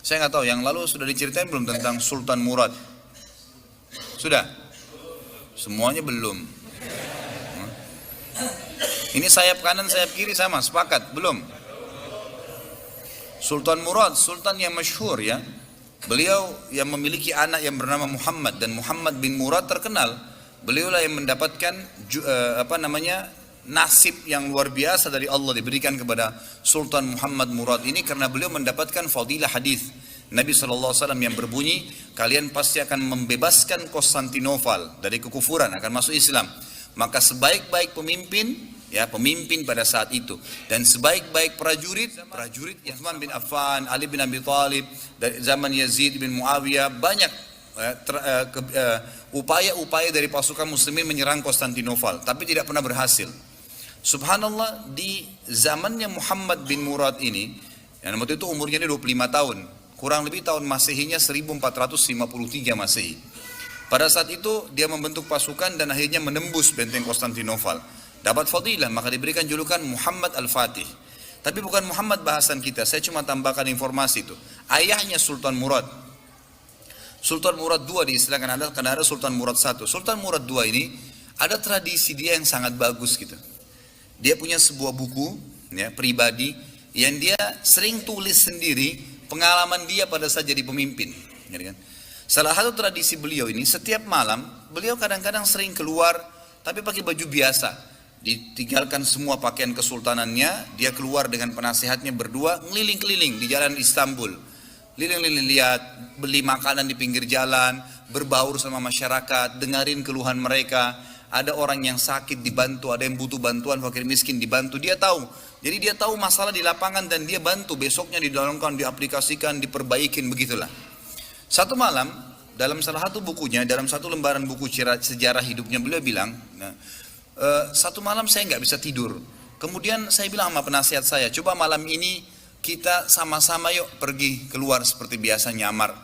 Saya nggak tahu, yang lalu sudah diceritain belum tentang Sultan Murad? Sudah? Semuanya belum. Ini sayap kanan, sayap kiri sama, sepakat? Belum? Sultan Murad, sultan yang masyhur ya. Beliau yang memiliki anak yang bernama Muhammad, dan Muhammad bin Murad terkenal. Beliaulah yang mendapatkan nasib yang luar biasa dari Allah diberikan kepada Sultan Muhammad Murad ini, karena beliau mendapatkan fadilah hadis Nabi SAW yang berbunyi, kalian pasti akan membebaskan Konstantinopel dari kekufuran, akan masuk Islam. Maka sebaik-baik pemimpin, ya pemimpin pada saat itu, dan sebaik-baik prajurit Utsman bin Affan, Ali bin Abi Thalib, dari zaman Yazid bin Muawiyah, banyak upaya-upaya dari pasukan muslimin menyerang Konstantinopel, tapi tidak pernah berhasil. Subhanallah, di zamannya Muhammad bin Murad ini, yang waktu itu umurnya 25 tahun, kurang lebih tahun Masehinya 1453 Masehi. Pada saat itu dia membentuk pasukan dan akhirnya menembus benteng Konstantinopel. Dapat fadilah, maka diberikan julukan Muhammad Al-Fatih. Tapi bukan Muhammad bahasan kita, saya cuma tambahkan informasi itu. Ayahnya Sultan Murad. Sultan Murad II diistilahkan, karena ada Sultan Murad I. Sultan Murad II ini ada tradisi dia yang sangat bagus gitu. Dia punya sebuah buku ya, pribadi yang dia sering tulis sendiri pengalaman dia pada saat jadi pemimpin. Ya kan? Salah satu tradisi beliau ini, setiap malam beliau kadang-kadang sering keluar tapi pakai baju biasa. Ditinggalkan semua pakaian kesultanannya, dia keluar dengan penasehatnya berdua ngeliling-keliling di jalan Istanbul. Liling-liling lihat, beli makanan di pinggir jalan, berbaur sama masyarakat, dengarin keluhan mereka. Ada orang yang sakit dibantu, ada yang butuh bantuan, fakir miskin dibantu, dia tahu. Jadi dia tahu masalah di lapangan dan dia bantu, besoknya didalamkan, diaplikasikan, diperbaikin, begitulah. Satu malam, dalam salah satu bukunya, dalam satu lembaran buku sejarah hidupnya, beliau bilang, satu malam saya nggak bisa tidur. Kemudian saya bilang sama penasihat saya, coba malam ini kita sama-sama yuk pergi keluar seperti biasa nyamar.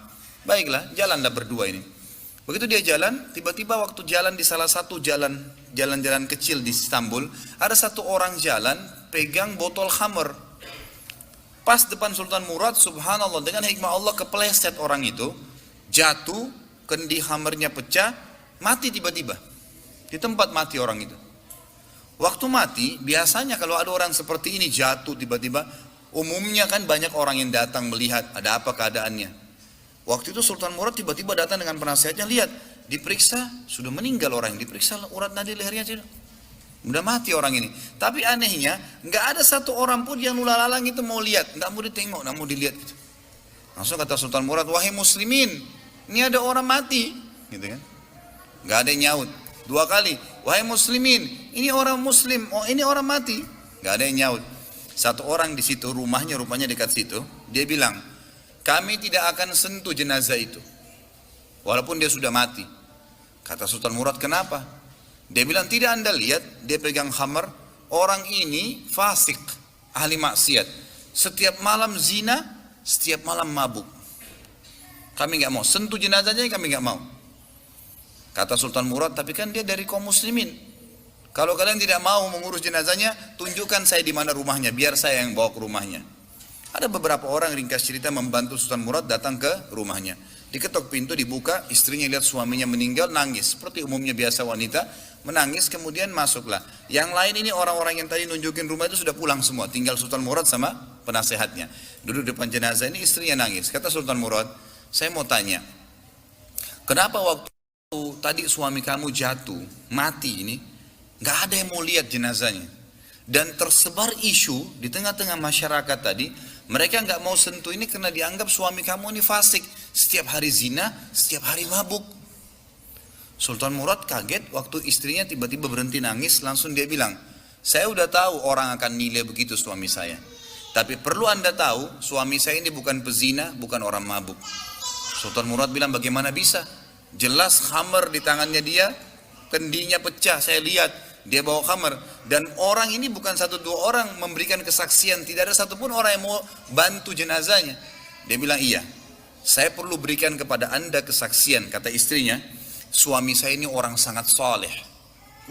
Baiklah, jalanlah berdua ini. Begitu dia jalan, tiba-tiba waktu jalan di salah satu jalan-jalan kecil di Istanbul, ada satu orang jalan pegang botol khamr. Pas depan Sultan Murad, subhanallah, dengan hikmah Allah kepleset orang itu, jatuh, kendi khamrnya pecah, mati tiba-tiba. Di tempat mati orang itu. Waktu mati, biasanya kalau ada orang seperti ini jatuh tiba-tiba, umumnya kan banyak orang yang datang melihat ada apa keadaannya. Waktu itu Sultan Murad tiba-tiba datang dengan penasihatnya, lihat, diperiksa, sudah meninggal orang, diperiksa urat nadi lehernya tidak. Udah mati orang ini. Tapi anehnya, nggak ada satu orang pun yang lulalang itu mau lihat, nggak mau ditengok, nggak mau dilihat. Gitu. Langsung kata Sultan Murad, wahai muslimin, ini ada orang mati, gitu kan? Nggak ada yang nyaut. Dua kali, wahai muslimin, ini orang muslim, oh ini orang mati, nggak ada yang nyaut. Satu orang di situ, rumahnya dekat situ, dia bilang, kami tidak akan sentuh jenazah itu, walaupun dia sudah mati. Kata Sultan Murad, kenapa? Dia bilang, tidak anda lihat, dia pegang khamar, orang ini fasik, ahli maksiat. Setiap malam zina, setiap malam mabuk. Kami nggak mau, sentuh jenazahnya kami nggak mau. Kata Sultan Murad, tapi kan dia dari kaum muslimin. Kalau kalian tidak mau mengurus jenazahnya, tunjukkan saya di mana rumahnya, biar saya yang bawa ke rumahnya. Ada beberapa orang, ringkas cerita, membantu Sultan Murad datang ke rumahnya. Diketok pintu, dibuka, istrinya lihat suaminya meninggal, nangis. Seperti umumnya biasa wanita, menangis, kemudian masuklah. Yang lain ini orang-orang yang tadi nunjukin rumah itu sudah pulang semua. Tinggal Sultan Murad sama penasehatnya. Duduk depan jenazah ini, istrinya nangis. Kata Sultan Murad, saya mau tanya, kenapa waktu tadi suami kamu jatuh, mati ini, nggak ada yang mau lihat jenazahnya? Dan tersebar isu di tengah-tengah masyarakat tadi, mereka nggak mau sentuh ini karena dianggap suami kamu ini fasik, setiap hari zina, setiap hari mabuk. Sultan Murad kaget waktu istrinya tiba-tiba berhenti nangis, langsung dia bilang, saya udah tahu orang akan nilai begitu suami saya. Tapi perlu anda tahu, suami saya ini bukan pezina, bukan orang mabuk. Sultan Murad bilang, bagaimana bisa? Jelas khamar di tangannya dia, kendinya pecah, saya lihat. Dia bawa khamar, dan orang ini bukan satu dua orang memberikan kesaksian, tidak ada satupun orang yang mau bantu jenazahnya. Dia bilang, iya, saya perlu berikan kepada anda kesaksian. Kata istrinya, suami saya ini orang sangat saleh,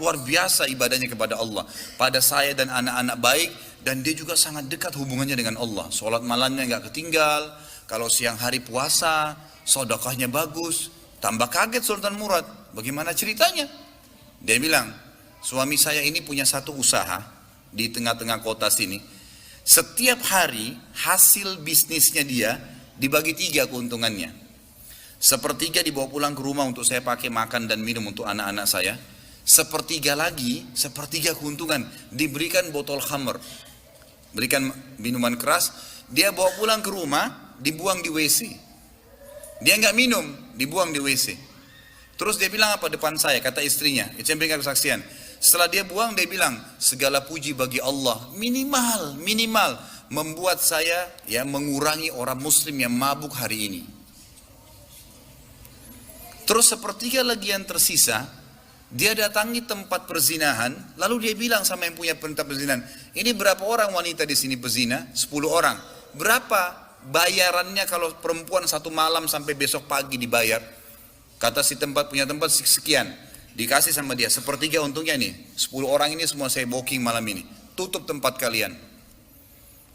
luar biasa ibadahnya kepada Allah, pada saya dan anak-anak baik, dan dia juga sangat dekat hubungannya dengan Allah. Sholat malamnya nggak ketinggal, kalau siang hari puasa, sedekahnya bagus. Tambah kaget Sultan Murad, bagaimana ceritanya? Dia bilang, suami saya ini punya satu usaha di tengah-tengah kota sini. Setiap hari hasil bisnisnya dia dibagi 3 keuntungannya. Sepertiga dibawa pulang ke rumah untuk saya pakai makan dan minum untuk anak-anak saya. Sepertiga lagi, sepertiga keuntungan diberikan botol khamr, berikan minuman keras. Dia bawa pulang ke rumah, dibuang di WC. Dia nggak minum, dibuang di WC. Terus dia bilang apa depan saya, kata istrinya, itu yang berikan kesaksian. Setelah dia buang, dia bilang, segala puji bagi Allah, minimal membuat saya ya mengurangi orang muslim yang mabuk hari ini. Terus sepertiga lagi yang tersisa, dia datangi tempat perzinahan, lalu dia bilang sama yang punya tempat perzinahan, ini berapa orang wanita di sini pezina? 10 orang. Berapa bayarannya kalau perempuan 1 malam sampai besok pagi dibayar? Kata si tempat punya tempat sekian. Dikasih sama dia, sepertiga untungnya nih. 10 orang ini semua saya booking malam ini. Tutup tempat kalian.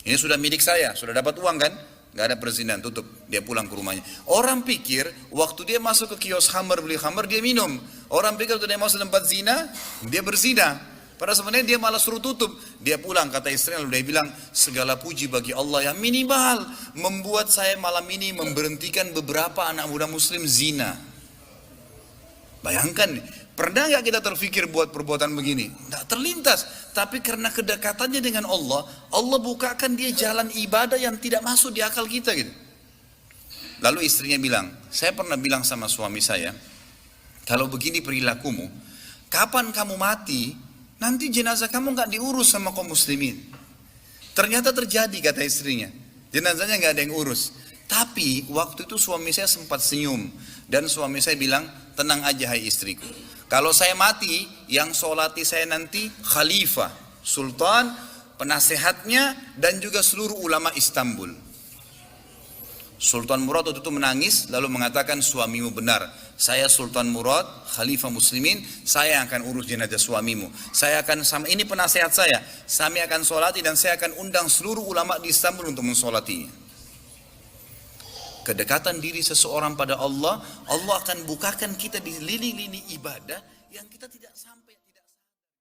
Ini sudah milik saya, sudah dapat uang kan? Gak ada perzinahan, tutup. Dia pulang ke rumahnya. Orang pikir waktu dia masuk ke kios khamr, beli khamr, dia minum. Orang pikir waktu dia masuk tempat zina, dia berzina. Padahal sebenarnya dia malah suruh tutup. Dia pulang, kata istrinya, lalu dia bilang, segala puji bagi Allah yang minimal membuat saya malam ini memberhentikan beberapa anak muda muslim zina. Bayangkan, pernah gak kita terfikir buat perbuatan begini? Tidak terlintas. Tapi karena kedekatannya dengan Allah, Allah bukakan dia jalan ibadah yang tidak masuk di akal kita gitu. Lalu istrinya bilang, saya pernah bilang sama suami saya, kalau begini perilakumu, kapan kamu mati, nanti jenazah kamu nggak diurus sama kaum muslimin. Ternyata terjadi, kata istrinya. Jenazahnya nggak ada yang urus. Tapi waktu itu suami saya sempat senyum. Dan suami saya bilang, tenang aja hai istriku. Kalau saya mati, yang sholati saya nanti khalifah, sultan, penasehatnya, dan juga seluruh ulama Istanbul. Sultan Murad waktu itu menangis, lalu mengatakan, suamimu benar. Saya Sultan Murad, Khalifah Muslimin, saya akan urus jenazah suamimu. Saya akan, ini penasehat saya, kami akan sholati dan saya akan undang seluruh ulama di Istanbul untuk mensolatinya. Kedekatan diri seseorang pada Allah, Allah akan bukakan kita di lini-lini ibadah yang kita tidak